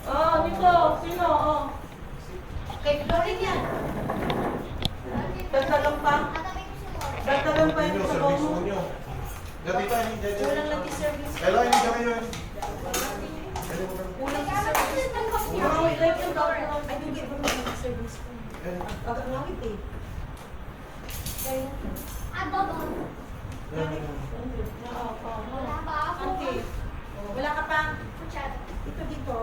Oh, Nico, sino? Oh. Kay Florin yan. Dagdagan pa. Dagdagan pa yung sa service mo. nyo. Dati tayo, hindi tayo. Kulang lang yung service. Kailangan hindi kami yun. Kulang yung service. Mga wait lang yung doctor. Ay, hindi ba yung service ko? Agad langit eh. Auntie, wala ka pa? Dito, dito.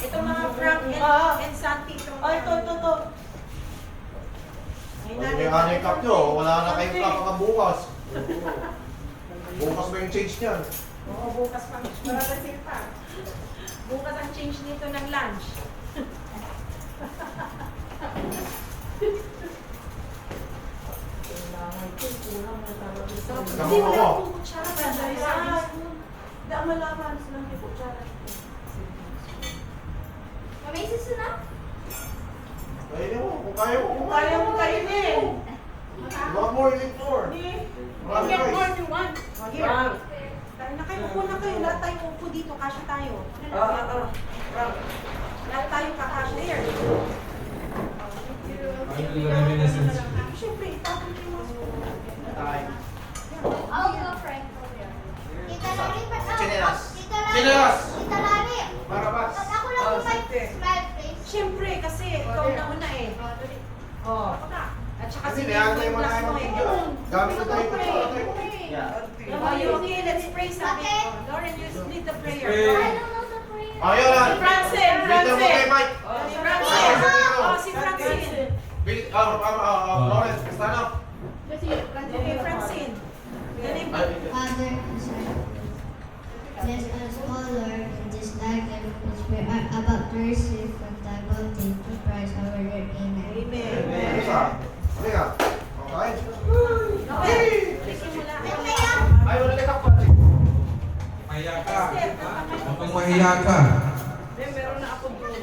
Ito mga Frank and Santi. Ay, ito. Pag may honey cup nyo, wala na kayong kapag bukas. Bukas ba yung change niyan? Oo, bukas pa. Mararating pa. Bukas ang change nito ng lunch. Hindi, wala akong kutsara. Hindi malaman sila may kutsara. Kainin mo, kung kaya mo. Kung kaya mo kainin. Lot more, eat more. Hindi. Marami guys. Frank. Tayo na kayo, upo na kayo. Lahat tayo upo dito. Kasya tayo. Frank. Lahat tayo kakasya. There. Siyempre, itapon kayo mga Chinelas. Chinelas! Tita Lari, Marabas. pag ako lang yung may smile face. Siyempre, kasi ikaw na una eh. Oh. At saka Kasi si nihantay mo na class kayo mo eh. ng gamit ko tayo. Oh, you okay? Let's pray sabi. Lauren, you lead the prayer. I don't know the prayer. Ayun lang. Francine, Dito mo kay Mike. Si Francine. Oh, si Francine. Lawrence, stand up. Okay, Francine. Galing. Father, who's in heaven, bless us, O Lord, in this life and which we are about to receive from thy bounty through Christ our Lord. Amen. Amen. Isa. Halika. Okay. Okay. Bigyan mo lang. Ay, wala ka pa. Mahiya ka. Mukhang mahiya ka. Meron na ako doon.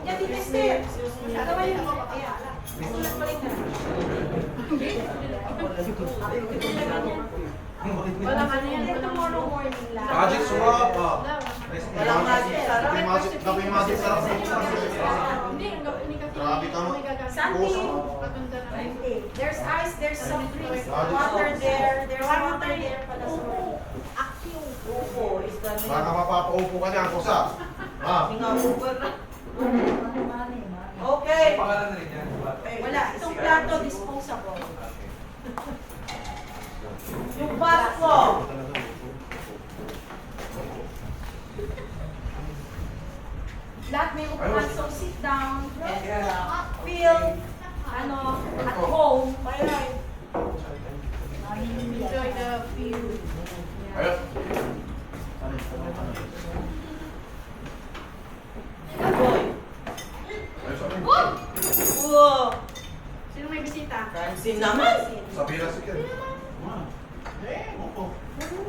Yan, dito, Steph. Gawin mo. Ayan. Sulat pa rin ka. Walang ano yan. Yan, tomorrow morning lang. Magic surap. Walang magic sarap. Gawin magic sarap. Grabe ka mo. Santi. There's ice, there's some drinks, water there, there's water there pala sa Upo is the name. Baka mapapaupo ka niyan, kusa. Ha? Nga Uber na. Okay. Pangalan na rin yan. Wala, itong plato disposable. Yung basko. Lahat may upuan, so sit down, feel, at home. Enjoy the view. Ayun. Boy. Ayun, sabi. Wow. Sino may bisita? Francine naman. Sabi na sige.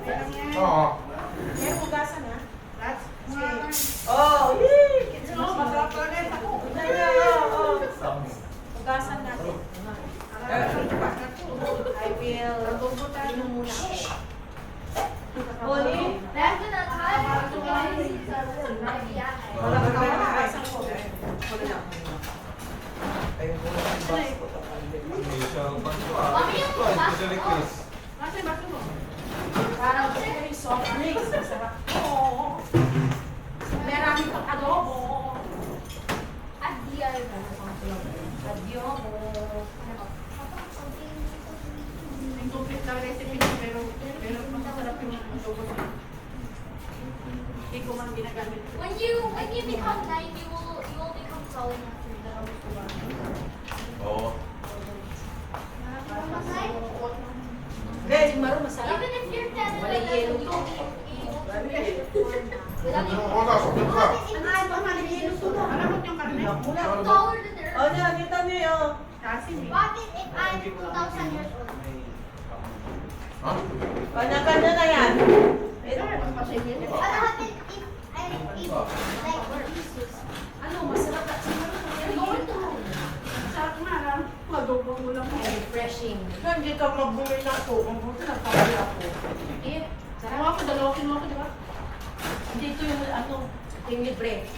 Meron yan. Oo. Meron hugasan ha? Sige. Oh, yay! Masarap pa rin. Oh. Hugasan natin. I will. Inom muna. Oli? That's the time to Wala ka naman. Hugasan ko. May siyang pagkuha. Mami, yung bukas. Ito ni Chris. Parang gusto ko yung soft drinks. Masarap. Oo. Marami pang adobo. Adobo. Yung complete na recipe niya, pero masarap yung adobo niya. Hindi ko man ginagamit. When you become 9, you will become solid after that. Oo. Guys, Maro masarap. Even if you're 10, Wala yellow you to. Ano ka? Sobrang ka. Ay, baka nag-yelo to na. Alam yung karne? taller than the oh, earth. yan, kita niyo. Kasi What if I'm 2,000 years old? Ha? Kanya-kanya na yan. What happens if I eat like Jesus? ano, masarap at siguro. You're going to Masarap nga, alam. Adobo mo lang. Refreshing. Hindi ka magbumay na ako. Mabuti nagkakali ako. Eat. Sarap ako, dalawa kinuha ko, di ba? Dito yung ano, Yung libre.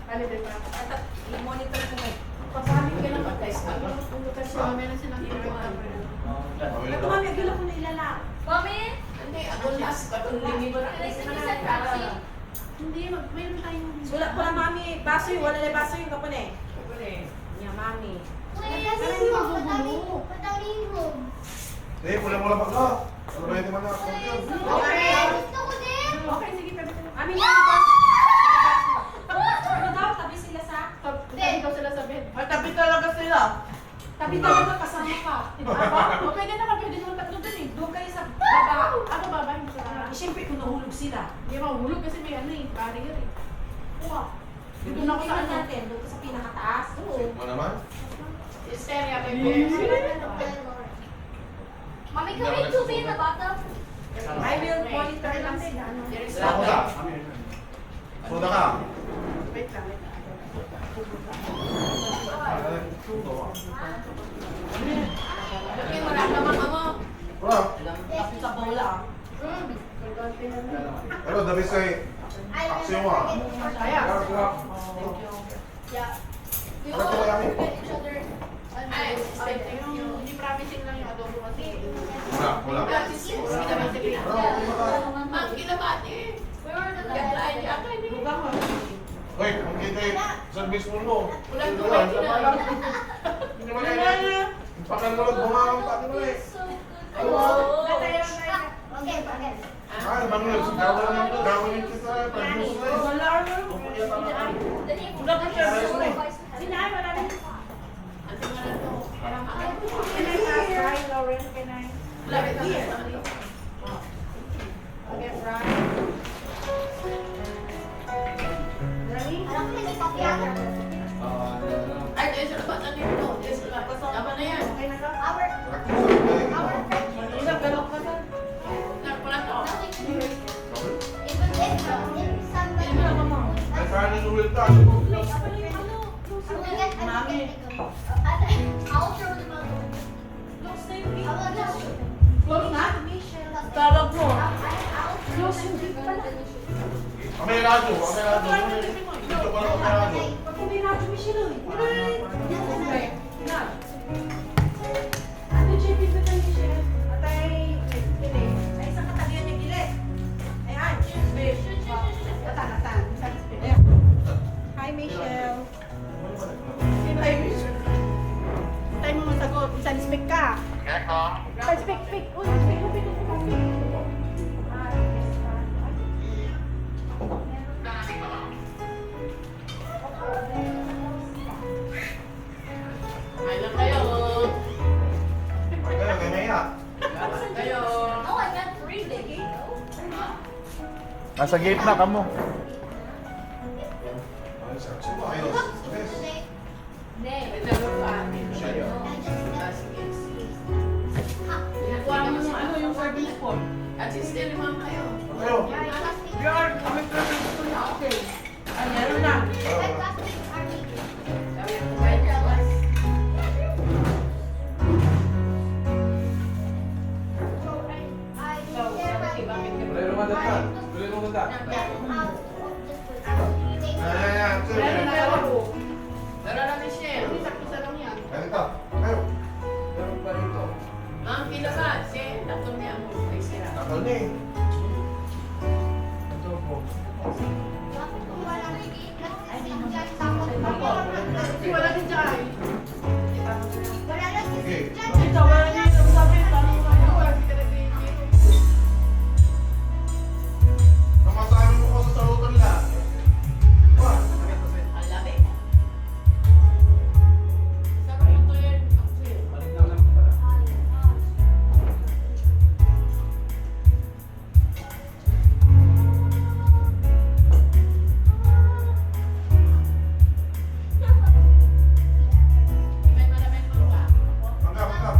Kali, di ba? Ito, i-monitor ko ngayon. Papahamit ka lang guys. Kasi mamaya na silang inuwan. Ito mami, agila ko na ilala. Mami! Hindi, ako last ka. Hindi, mayroon tayong... Wala ko na mami, baso yung, wala na baso yung kapon eh. Niya mami. Eh, mula-mula pa ka. Ready man na ako. Okay, sige, tabi tayo. Mami, niya baso. Ano daw, tabi sila sa? Tabi daw sila sa bed. Ay, tabi talaga sila. Tabi talaga kasama ka. O, pwede naman, pwede naman tatlo dun eh. Doon kayo sa baba. Ako baba, hindi sa Eh, Siyempre, kung nahulog sila. Hindi mahulog kasi may ano eh, barrier eh. Kuha. Dito na ako sa ano. natin, doon ka sa pinakataas. Oo. Mo naman? Hysteria, baby. Mami, can we two be in the bottom? I will monitor lang sila. There is Soda ka. Soda ka. Wait lang, wait lang. Okay, wala naman mo. Wala. Tapos sa bola ah. Pero dabi say aksi mo ah. Kaya. Thank you. Yeah. We Ano all ko kaya mo? get each other. Ay, hindi promising lang yung adobo kasi. Wala. Kita ba sabihin? Ang kinabati. Where were the Gaglain niya ako, hindi. Lugang mo. Hoy, ang kita service mo mo. Walang tuwag yun. Hindi naman yan. Pakalulog bumawang pati mo eh. So good. Oh. Okay, okay. Ay, Manuel, gawin kita. Pag-news na yun. Wala ano. The name Wala ka siya. Sila ay wala rin. Ang tingnan to. Parang ako. Can I ask Ryan, Lauren, can I? Lapit lang sa kanila. Okay, right. Alam ko may coffee ako. Ay, tayo sa labas. Ano yun? Tayo sa labas. Tama na yan. Okay na ka? Our Isang galok ka na. Wala to. even if somebody Ano ka mo? Ay, kanin ulit ta. I'm gonna get Mami. I'll throw them out. I will just Close na? Tawag mo. I'll Amay radyo. Dito pa lang amay radyo. Pag hindi natin Michelle. Okay. Na. Ano JP ba tayo Michelle? Atay. Ay isang katabihan niya gilid. Ayan. Natan. Ayan. Hi Michelle. Hi Michelle. Tayo mo masagot. Isang speak ka. Isang speak. Uy, speak. Ay lang kayo. Ay, kayo, kay Maya. Kayo. Oh, I got 3 Vicky. Nasa gate na kamo. Ay, saksi mo. Ayos. Yes. Nay. May dalawa pa. Siya. Ah, sige. Kuha mo yung ano yung service form. At sister naman kayo. Kayo. Yard. Kami service ko na. Okay. Ay, meron na. Sabi ko, kahit labas. So, bakit bakit ka Tuloy mo ganda. Tuloy mo ganda. Ayan. Meron na Sige. ako. Meron na Michelle. Isa lang yan. Ganito. Kayo. Meron pa rito. Ang pinabas, eh, tatlo niya mo. Ay, sira. Takal ni. Ito po. Kasi wala din dyan. Sige. Ito, wala niya yung sabi. Tanong mo kayo. Namasabi mo ko sa salutan nila. What? Ang labi. Sabi ito yan. Malinaw lang pala. May maraming maluwa. Mangga.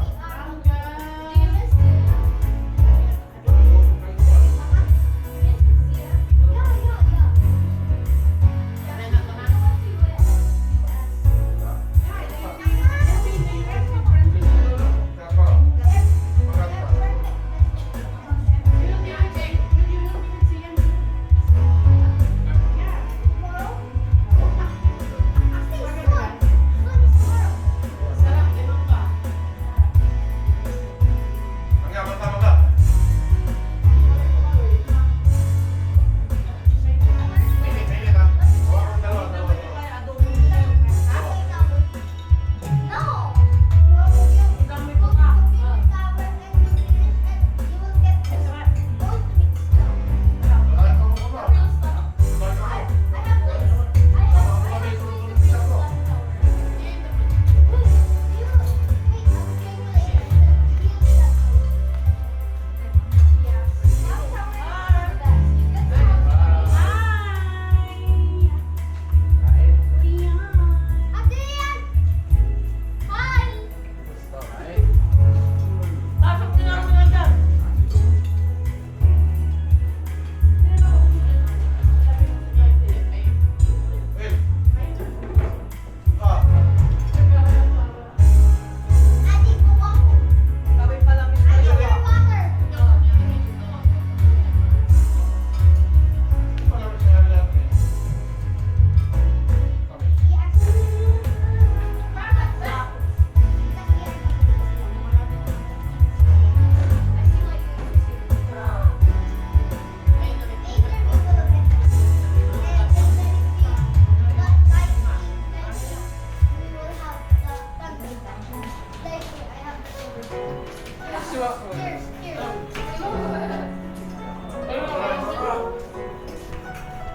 Cheers, cheers.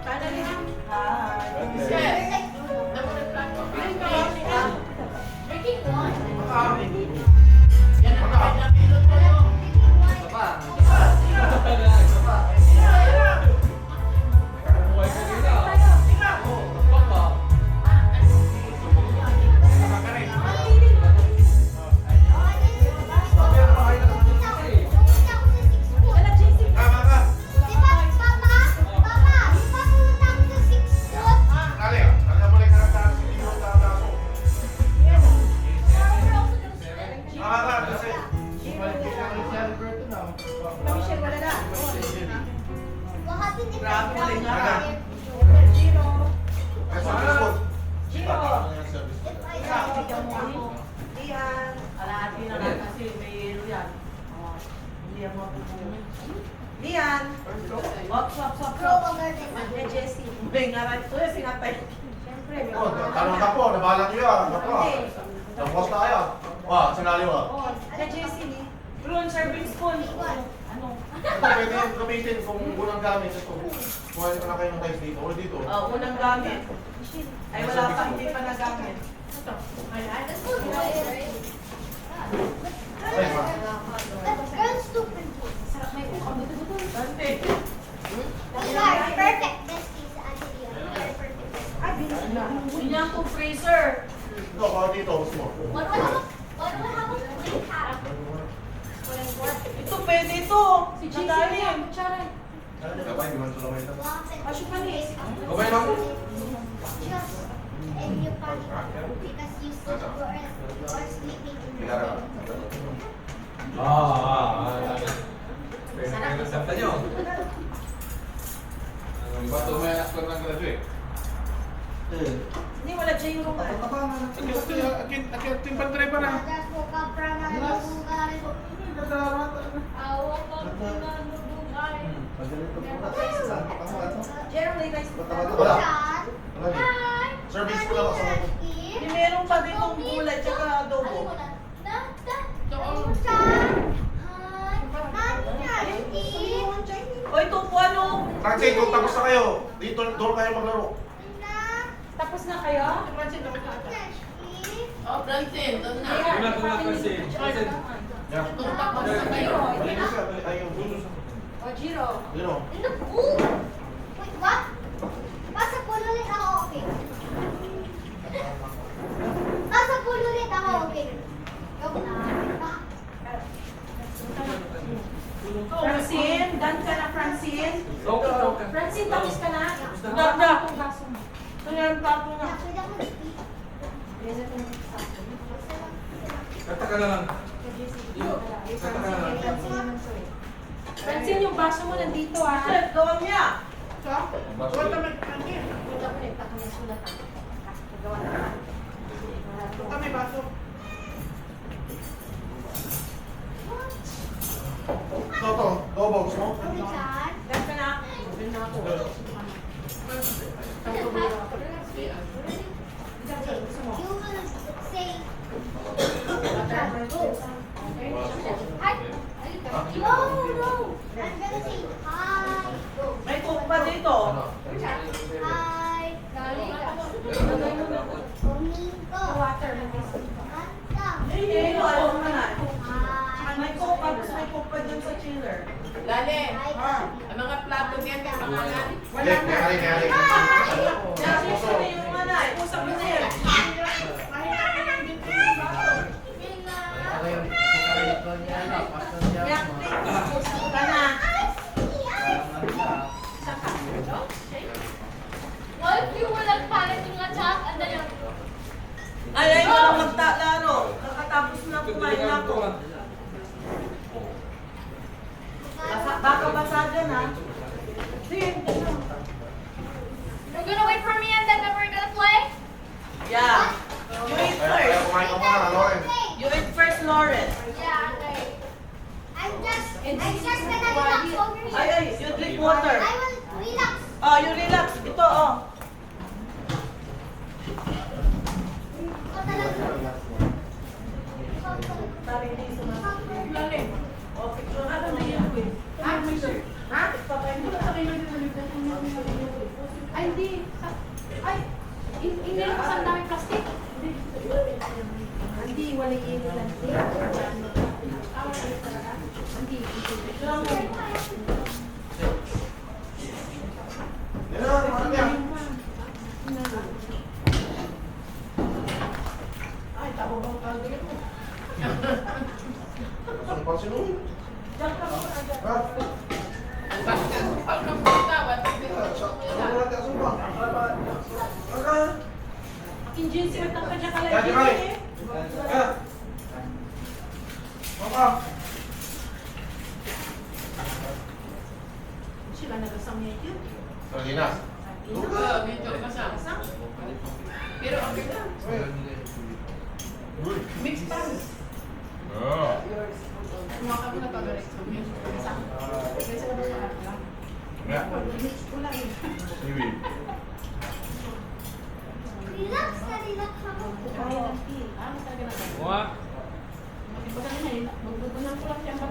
Finally, ha? Yes. Drinking one. Yan ang kailangan pilot ko, no? Buhay ka nila. Baka. Wala, JC. Tama ka. Kali ah. Alam mo lang karapatan sa inyo ang tama ko. Tama ka kasi. Michelle, wala na. Ay, sa Facebook. Giro. Service ko. Dian. Alahati na lang kasi may yan. Oh, hindi ako mapupunod. Dian. Stop. Eh, Jessie. May ngaran ko yung sinatay. Siyempre, may Oh, tanong ka po. Nabala niyo yan. Ako ah. Tapos na kayo. Wah, sinali mo. Oh, eh, Jessie ni. Room serving spoon. Ano? Ito pwede yung gamitin kung unang gamit. Ito. Kuha niyo na kayo ng tiles dito. O dito. Unang gamit. Ay wala pa, hindi pa nagamit. Ito. Ay, That's so good, right? Ay, ma. Sarap may uka. Dante. Hindi niya ang freezer. Ito, kuha dito. Gusto mo. Why do I have a plate hat? Ito pwede ito. Si JC Nadali. na kutsara. Gabay, di man ito lamay ito. Asyo pa ni. Gabay lang. Pinara ka. Nasakta nyo. Ba't tumayas ko ng graduate? Hindi, wala J-room ka. Akin timpan driver na. Awak ko na nubugay. Generally, guys. Wala. Service ko lang ako. Hindi meron pa ditong gulay tsaka adobo. O ito po ano? Francine, kung tapos na kayo, dito doon kayo maglaro. Tapos na kayo? Oh, Francine, doon na. Ito na kasi. Yeah. Itong tapos na kayo. Balik mo siya, balik tayo. O, Jiro. Dino. Nasa pool ulit ako, okay? Nasa pool ulit ako, okay? Joke na. Francine, done ka na, Francine. Okay. Francine, tapos ka na. Dada. Itong baso mo. Ito yan, tapo na. Pwede ako mag-speak. Kata ka na lang. Francine, yung baso mo nandito ah. Chef, gawin niya. Basket. Punta ko na, ipaka may sulatan. Pagawa na. Kami baso. Ito, box mo. Okay, Chan? Done ka na. Sabihin na ako. Gusto mo? You will say, Hi. no, no. I'm gonna say hi. May cook pa dito. Hi. Domingo. Water. Anta. Eh, ayaw mo na. Hi. May cook pa, tapos may cook pa dyan sa chiller. Lale, Hi. ang mga plato niyan may pangalan. Wala na. Kaya. Kasi siya na yung manay. Usap mo na yan. Kaya, usap ka na. Saka. What if you were like panicking na chat and then you're Ay, ay, wala magtalaro. Nakatapos na kumain na ako. Baka basa dyan ha. You're gonna wait for me and then we're gonna play? Yeah. You eat Kaya first. kumain ka muna, Lauren. You eat first, Lauren. Yeah, okay. I'm just gonna relax over here. Ay, ay, you drink water. I will relax. Oh, you relax. Ito, oh. Ikaw talaga. Ikaw talaga. Tari, hindi sumasagot. Ikaw talaga. Parang sinuhin. Diyan ka muna. Ha? Pag kapatawad, Ano natin aso ba? Aka! Aking jeans yung tangka dyan ka lang Dati jeans kay. eh. Aka! Maka! Sila nagasang niya yun. Sardinas. medyo kasama. Pero okay lang. Mix pa. Kumuha ka muna pag-direct. Kasi sa labas lahat lang. Ya. Mix ko lang eh. Seaweed. Relax na relax ako. Kaya ng tea. Ano talaga na? Kuha. Iba ka na magbubunan ko lang siya.